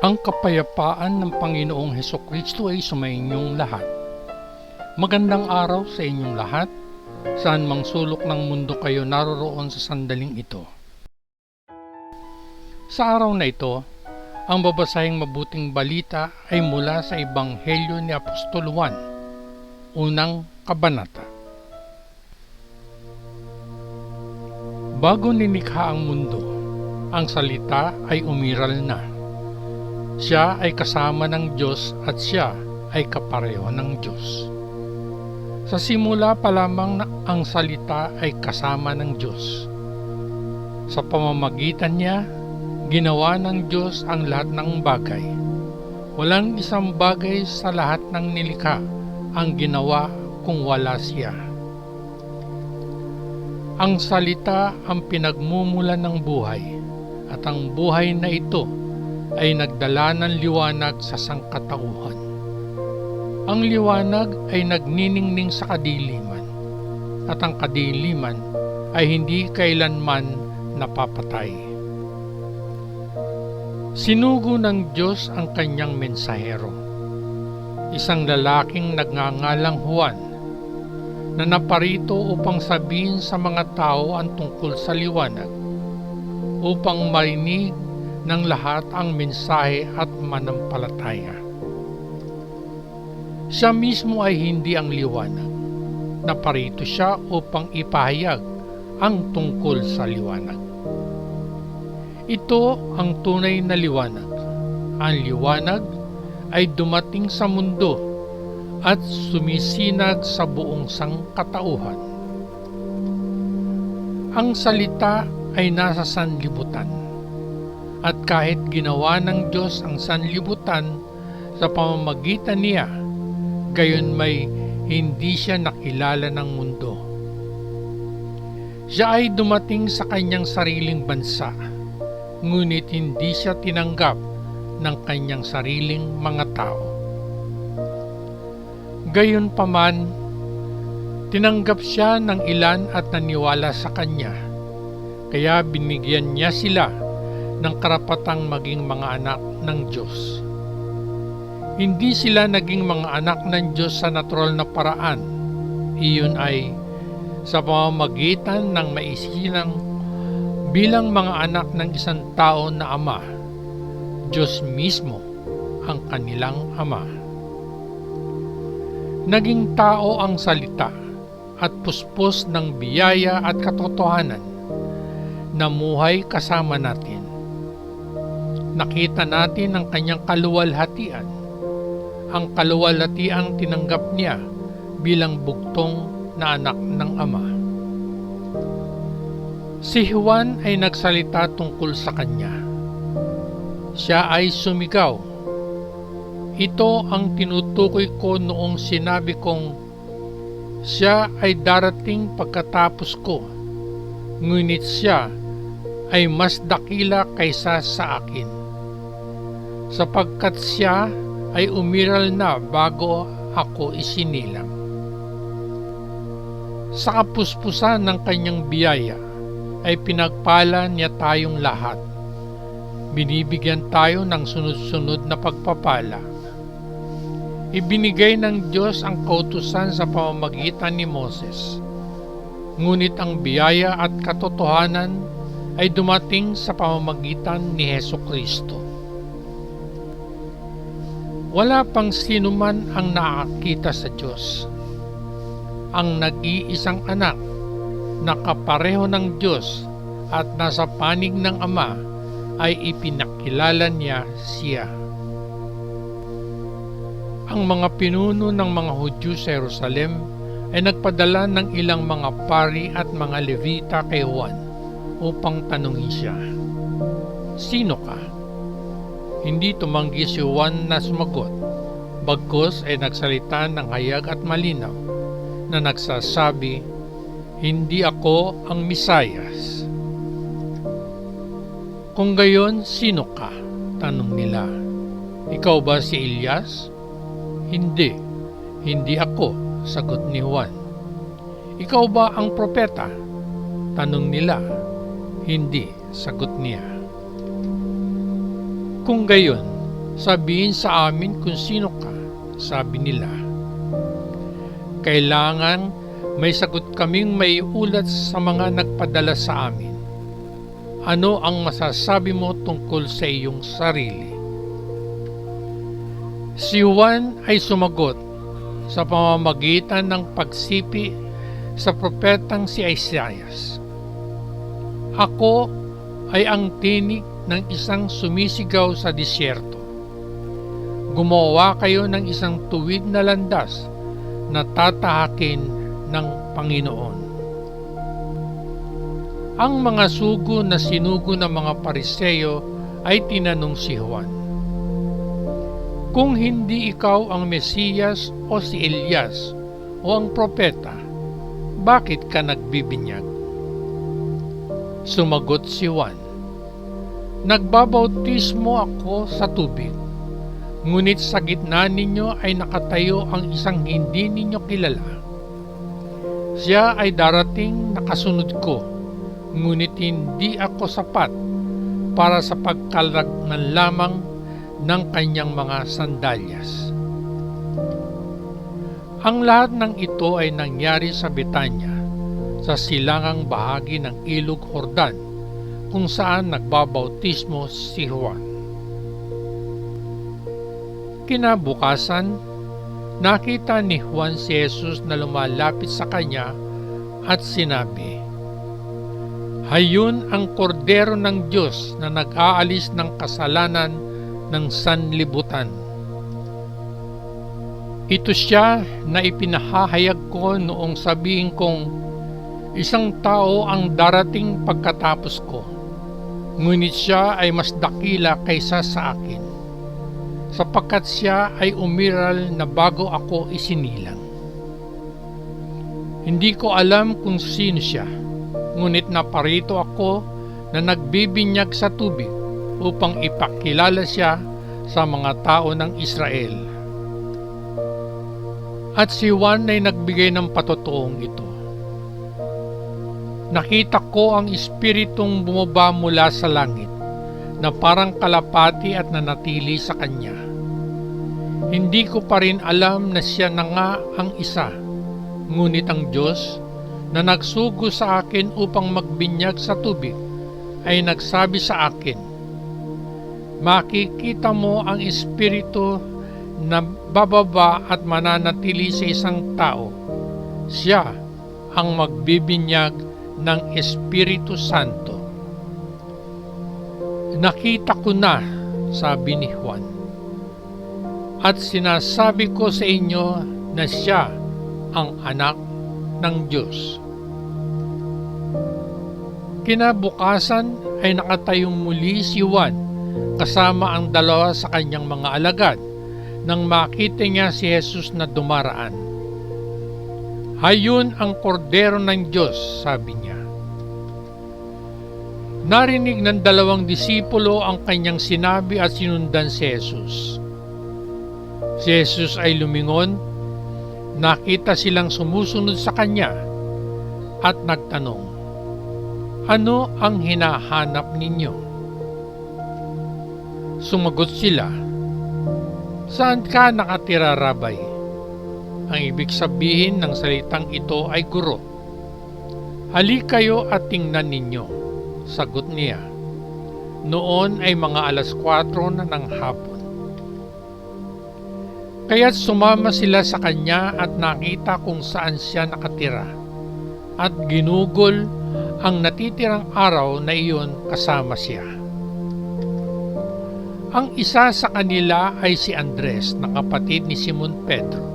Ang kapayapaan ng Panginoong Hesukristo ay sumainyong lahat. Magandang araw sa inyong lahat, saan mang sulok ng mundo kayo naroroon sa sandaling ito. Sa araw na ito, ang babasahing mabuting balita ay mula sa Ebanghelyo ni Apostol Juan, unang kabanata. Bago nilikha ang mundo, ang salita ay umiral na. Siya ay kasama ng Diyos at siya ay kapareho ng Diyos. Sa simula pa lamang ang salita ay kasama ng Diyos. Sa pamamagitan niya, ginawa ng Diyos ang lahat ng bagay. Walang isang bagay sa lahat ng nilikha ang ginawa kung wala siya. Ang salita ang pinagmumulan ng buhay, at ang buhay na ito ay nagdala ng liwanag sa sangkatauhan. Ang liwanag ay nagniningning sa kadiliman, at ang kadiliman ay hindi kailanman napapatay. Sinugo ng Diyos ang kanyang mensahero, isang lalaking nagngangalang Juan, na naparito upang sabihin sa mga tao ang tungkol sa liwanag, upang marinig ng lahat ang mensahe at manampalataya. Siya mismo ay hindi ang liwanag. Naparito siya upang ipahayag ang tungkol sa liwanag. Ito ang tunay na liwanag. Ang liwanag ay dumating sa mundo at sumisinag sa buong sangkatauhan. Ang salita ay nasa sanlibutan, at kahit ginawa ng Diyos ang sanlibutan sa pamamagitan niya, gayon may hindi siya nakilala ng mundo. Siya ay dumating sa kanyang sariling bansa, ngunit hindi siya tinanggap ng kanyang sariling mga tao. Gayunpaman, tinanggap siya ng ilan at naniwala sa kanya, kaya binigyan niya sila ng karapatang maging mga anak ng Diyos. Hindi sila naging mga anak ng Diyos sa natural na paraan. Iyon ay sa pamamagitan ng maisilang bilang mga anak ng isang tao na ama, Diyos mismo ang kanilang ama. Naging tao ang salita at puspos ng biyaya at katotohanan, namuhay kasama natin. Nakita natin ang kanyang kaluwalhatian, ang kaluwalhatiang tinanggap niya bilang bugtong na anak ng Ama. Si Juan ay nagsalita tungkol sa kanya. Siya ay sumigaw. Ito ang tinutukoy ko noong sinabi kong, siya ay darating pagkatapos ko, ngunit siya ay mas dakila kaysa sa akin, sapagkat siya ay umiral na bago ako isinilang. Sa kapuspusan ng kanyang biyaya ay pinagpala niya tayong lahat. Binibigyan tayo ng sunod-sunod na pagpapala. Ibinigay ng Diyos ang kautusan sa pamamagitan ni Moses, ngunit ang biyaya at katotohanan ay dumating sa pamamagitan ni Hesukristo. Wala pang sino man ang nakakita sa Diyos. Ang nag-iisang anak na kapareho ng Diyos at nasa panig ng Ama ay ipinakilala niya siya. Ang mga pinuno ng mga Hudyo sa Jerusalem ay nagpadala ng ilang mga pari at mga Levita kay Juan upang tanungin siya, "Sino ka?" Hindi tumanggi si Juan na sumagot, bagkus ay nagsalita ng hayag at malinaw na nagsasabi, "Hindi ako ang Mesiyas." Kung gayon, sino ka? Tanong nila. "Ikaw ba si Elias?" "Hindi, hindi ako," sagot ni Juan. "Ikaw ba ang propeta?" Tanong nila. "Hindi," sagot niya. Kung gayon, Sabihin sa amin kung sino ka, sabi nila. Kailangan may sagot kaming maiulat sa mga nagpadala sa amin. Ano ang masasabi mo tungkol sa iyong sarili? Si Juan ay sumagot sa pamamagitan ng pagsipi sa propetang si Isaias. Ako ay ang tinig ng isang sumisigaw sa disyerto. Gumawa kayo ng isang tuwid na landas na tatahakin ng Panginoon. Ang mga sugo na sinugo ng mga Pariseo ay tinanong si Juan, kung hindi ikaw ang Mesiyas o si Elias o ang propeta, bakit ka nagbibinyag? Sumagot si Juan, nagbabautismo ako sa tubig, ngunit sa gitna ninyo ay nakatayo ang isang hindi ninyo kilala. Siya ay darating na kasunod ko, ngunit hindi ako sapat para sa pagkalagnan lamang ng kanyang mga sandalyas. Ang lahat ng ito ay nangyari sa Betanya, sa silangang bahagi ng Ilog Jordan, kung saan nagbabautismo si Juan. Kinabukasan, nakita ni Juan si Jesus na lumalapit sa kanya at sinabi, "Hayun ang kordero ng Diyos na nag-aalis ng kasalanan ng sanlibutan." Ito siya na ipinahahayag ko noong sabihin kong, isang tao ang darating pagkatapos ko, ngunit siya ay mas dakila kaysa sa akin, sapagkat siya ay umiral na bago ako isinilang. Hindi ko alam kung sino siya, ngunit naparito ako na nagbibinyag sa tubig upang ipakilala siya sa mga tao ng Israel. At si Juan ay nagbigay ng patotoong ito. Nakita ko ang Espiritong bumaba mula sa langit, na parang kalapati at nanatili sa kanya. Hindi ko pa rin alam na siya na nga ang isa, ngunit ang Diyos na nagsugo sa akin upang magbinyag sa tubig ay nagsabi sa akin, makikita mo ang Espiritu na bababa at mananatili sa isang tao. Siya ang magbibinyag ng Espiritu Santo. Nakita ko na, sabi ni Juan, at sinasabi ko sa inyo na siya ang anak ng Diyos. Kinabukasan ay nakatayong muli si Juan kasama ang dalawa sa kanyang mga alagad nang makita niya si Jesus na dumaraan. Hayun ang kordero ng Diyos, sabi niya. Narinig ng dalawang disipulo ang kanyang sinabi at sinundan si Jesus. Si Jesus ay lumingon, nakita silang sumusunod sa kanya at nagtanong, ano ang hinahanap ninyo? Sumagot sila, saan ka nakatira, Rabay? Ang ibig sabihin ng salitang ito ay guro. Halika kayo at tingnan ninyo, sagot niya. Noon ay mga 4:00 na ng hapon. Kaya't sumama sila sa kanya at nakita kung saan siya nakatira, at ginugol ang natitirang araw na iyon kasama siya. Ang isa sa kanila ay si Andres na kapatid ni Simon Pedro.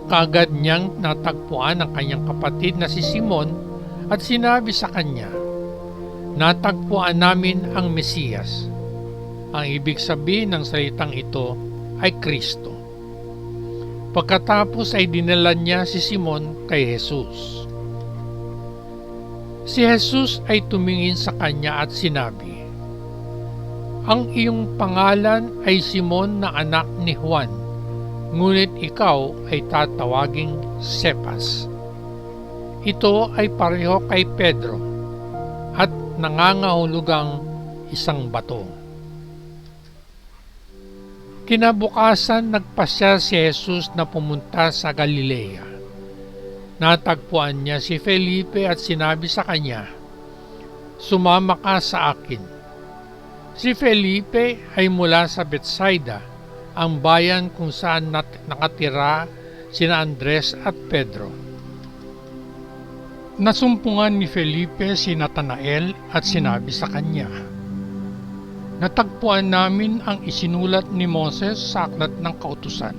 Kaagad niyang natagpuan ang kanyang kapatid na si Simon at sinabi sa kanya, natagpuan namin ang Mesiyas. Ang ibig sabihin ng salitang ito ay Kristo. Pagkatapos ay dinala niya si Simon kay Jesus. Si Jesus ay tumingin sa kanya at sinabi, ang iyong pangalan ay Simon na anak ni Juan, ngunit ikaw ay tatawaging Cephas. Ito ay pareho kay Pedro at nangangahulugang isang bato. Kinabukasan nagpasya si Jesus na pumunta sa Galilea. Natagpuan niya si Felipe at sinabi sa kanya, "Sumama ka sa akin." Si Felipe ay mula sa Betsaida, ang bayan kung saan nakatira sina Andres at Pedro. Nasumpungan ni Felipe si Natanael at sinabi sa kanya, "Natagpuan namin ang isinulat ni Moses sa aklat ng kautusan,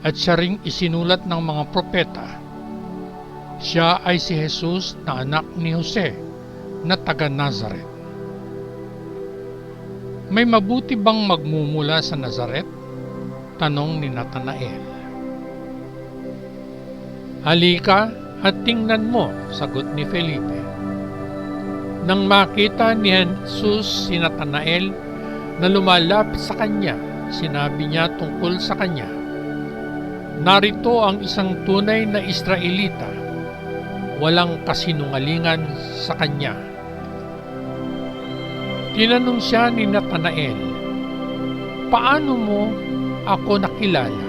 at siya ring isinulat ng mga propeta. Siya ay si Jesus na anak ni Jose na taga Nazaret." "May mabuti bang magmumula sa Nazaret?" tanong ni Natanael. "Halika at tingnan mo," sagot ni Felipe. Nang makita ni Jesus si Natanael na lumalapit sa kanya, sinabi niya tungkol sa kanya, "Narito ang isang tunay na Israelita, walang kasinungalingan sa kanya." Tinanong siya ni Natanael, "Paano mo ako nakilala?"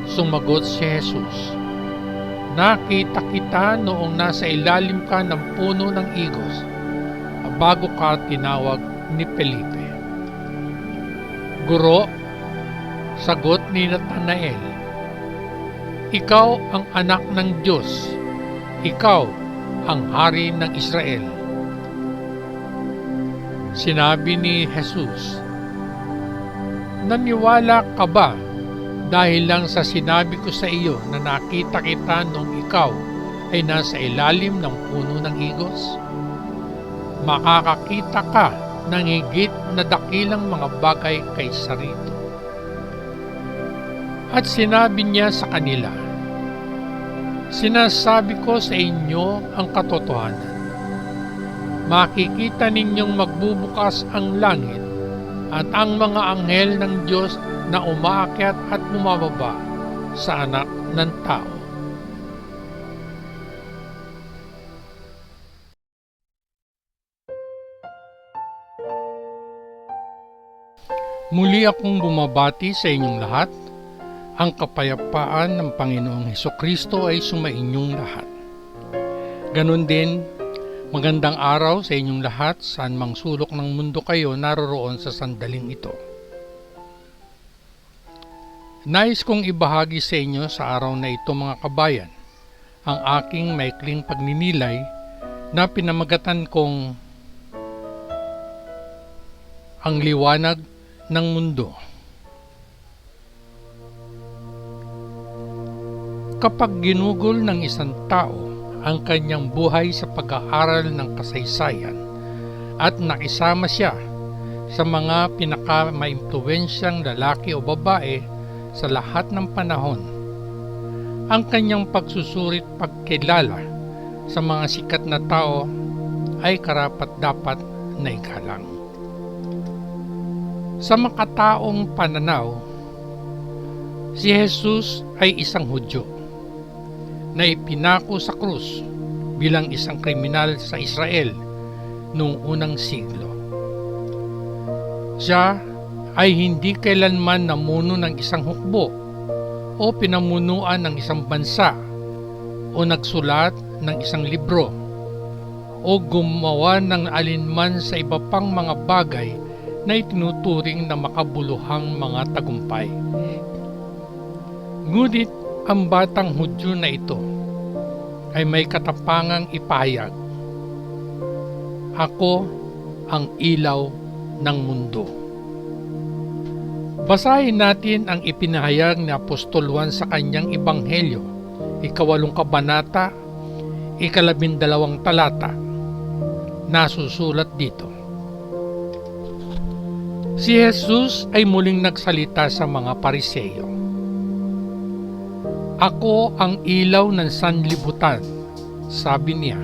Sumagot si Jesus, "Nakita kita noong nasa ilalim ka ng puno ng igos, bago ka tinawag ni Felipe." "Guro," sagot ni Natanael, "ikaw ang anak ng Diyos, ikaw ang hari ng Israel." Sinabi ni Jesus, "Naniwala ka ba dahil lang sa sinabi ko sa iyo na nakita kita nung ikaw ay nasa ilalim ng puno ng higos? Makakakita ka ng higit na dakilang mga bagay kaysa rito." At sinabi niya sa kanila, "Sinasabi ko sa inyo ang katotohanan. Makikita ninyong magbubukas ang langit at ang mga anghel ng Diyos na umaakyat at bumababa sa Anak ng Tao." Muli akong bumabati sa inyong lahat. Ang kapayapaan ng Panginoong Hesukristo ay sumainyong lahat. Ganon din, magandang araw sa inyong lahat, saan mang sulok ng mundo kayo naroroon sa sandaling ito. Nais kong ibahagi sa inyo sa araw na ito, mga kabayan, ang aking maikling pagninilay na pinamagatan kong ang liwanag ng mundo. Kapag ginugol ng isang tao ang kanyang buhay sa pag-aaral ng kasaysayan at nakisama siya sa mga pinaka-maimpluwensyang lalaki o babae sa lahat ng panahon, ang kanyang pagsusurit pagkilala sa mga sikat na tao ay karapat-dapat na igalang. Sa makataong pananaw, si Jesus ay isang Hudyo na ipinako sa krus bilang isang kriminal sa Israel noong unang siglo. Siya ay hindi kailanman namuno ng isang hukbo o pinamunuan ng isang bansa o nagsulat ng isang libro o gumawa ng alinman sa iba pang mga bagay na itinuturing na makabuluhang mga tagumpay. Ngunit ang batang Hudyo na ito ay may katapangang ipahayag, "Ako ang ilaw ng mundo." Basahin natin ang ipinahayag ni Apostol Juan sa kanyang Ebanghelyo, 8 kabanata, 12 talata. Nasusulat dito, si Jesus ay muling nagsalita sa mga Pariseo, "Ako ang ilaw ng sanlibutan," sabi niya.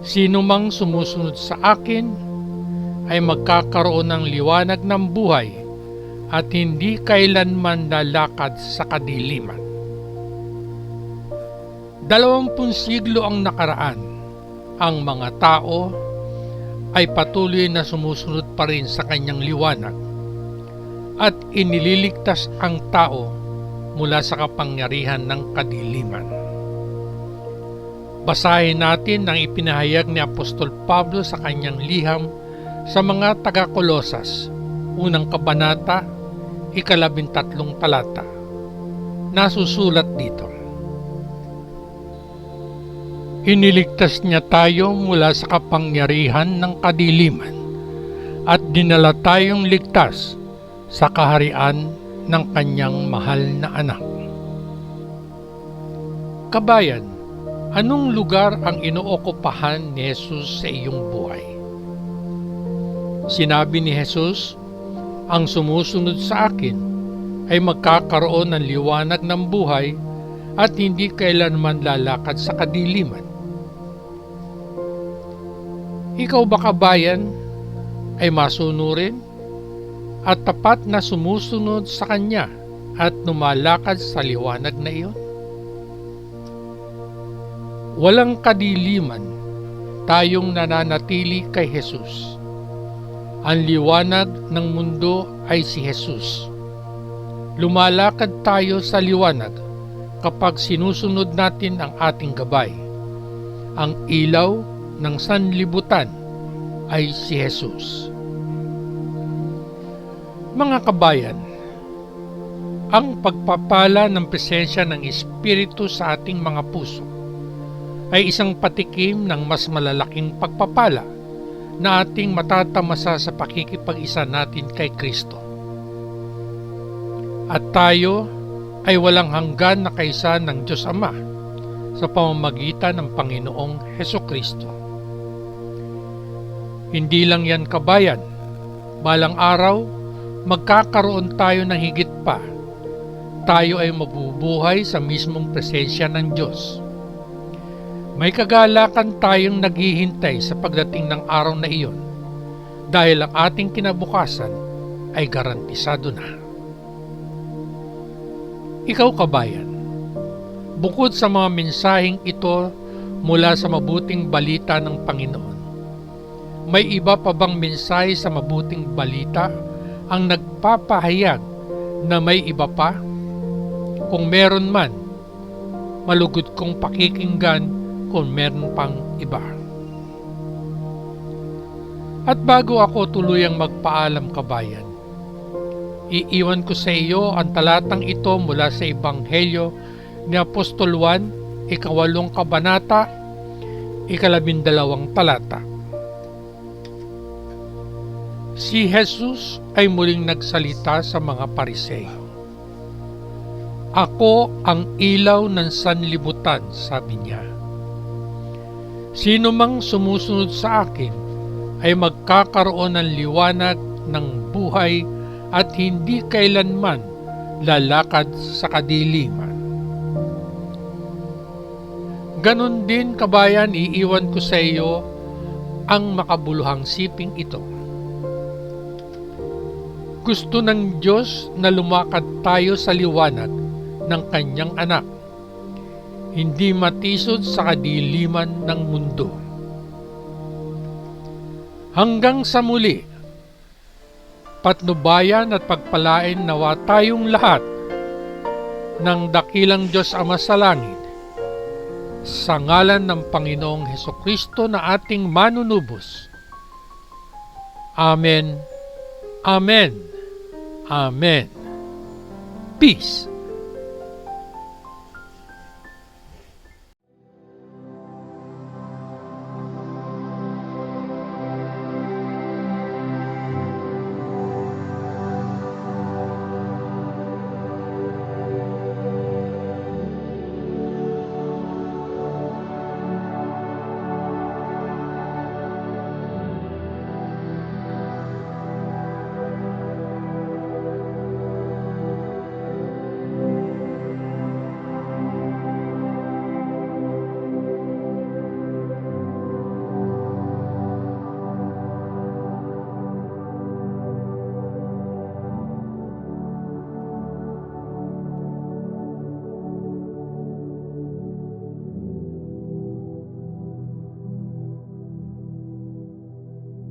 "Sino mang sumusunod sa akin ay magkakaroon ng liwanag ng buhay at hindi kailanman lalakad sa kadiliman." 20 siglo ang nakaraan, ang mga tao ay patuloy na sumusunod pa rin sa kanyang liwanag at inililigtas ang tao mula sa kapangyarihan ng kadiliman. Basahin natin ang ipinahayag ni Apostol Pablo sa kanyang liham sa mga taga-Kolosas, unang kabanata, 13 talata. Nasusulat dito: Iniligtas niya tayo mula sa kapangyarihan ng kadiliman at dinala tayong ligtas sa kaharian ng kanyang mahal na anak. Kabayan, anong lugar ang inookupahan ni Jesus sa iyong buhay? Sinabi ni Jesus, ang sumusunod sa akin ay magkakaroon ng liwanag ng buhay at hindi kailanman lalakad sa kadiliman. Ikaw ba, kabayan, ay masunurin at tapat na sumusunod sa Kanya at lumalakad sa liwanag na iyon? Walang kadiliman, tayong nananatili kay Jesus. Ang liwanag ng mundo ay si Jesus. Lumalakad tayo sa liwanag kapag sinusunod natin ang ating gabay. Ang ilaw ng sanlibutan ay si Jesus. Mga kabayan, ang pagpapala ng presensya ng Espiritu sa ating mga puso ay isang patikim ng mas malalaking pagpapala na ating matatamasa sa pakikipag-isa natin kay Kristo. At tayo ay walang hanggan na kaisa ng Diyos Ama sa pamamagitan ng Panginoong Hesukristo. Hindi lang yan, kabayan, balang araw magkakaroon tayo ng higit pa. Tayo ay mabubuhay sa mismong presensya ng Diyos. May kagalakan tayong naghihintay sa pagdating ng araw na iyon dahil ang ating kinabukasan ay garantisado na. Ikaw, kabayan, bukod sa mga mensaheng ito mula sa mabuting balita ng Panginoon, may iba pa bang mensahe sa mabuting balita ang nagpapahayag na may iba pa? Kung meron man, malugod kong pakikinggan kung meron pang iba. At bago ako tuluyang magpaalam, kabayan, iiwan ko sa iyo ang talatang ito mula sa Ebanghelyo ni Apostol Juan, 8 kabanata, 12 talata. Si Jesus ay muling nagsalita sa mga Pariseo. Ako ang ilaw ng sanlibutan, sabi niya. Sino mang sumusunod sa akin ay magkakaroon ng liwanag ng buhay at hindi kailanman lalakad sa kadiliman. Ganon din, kabayan, iiwan ko sa iyo ang makabuluhang siping ito. Gusto ng Diyos na lumakad tayo sa liwanag ng Kanyang anak, hindi matisod sa kadiliman ng mundo. Hanggang sa muli, patnubayan at pagpalain nawa tayong lahat ng dakilang Diyos Ama sa langit, sa ngalan ng Panginoong Hesukristo na ating manunubos. Amen. Amen. Amen. Peace.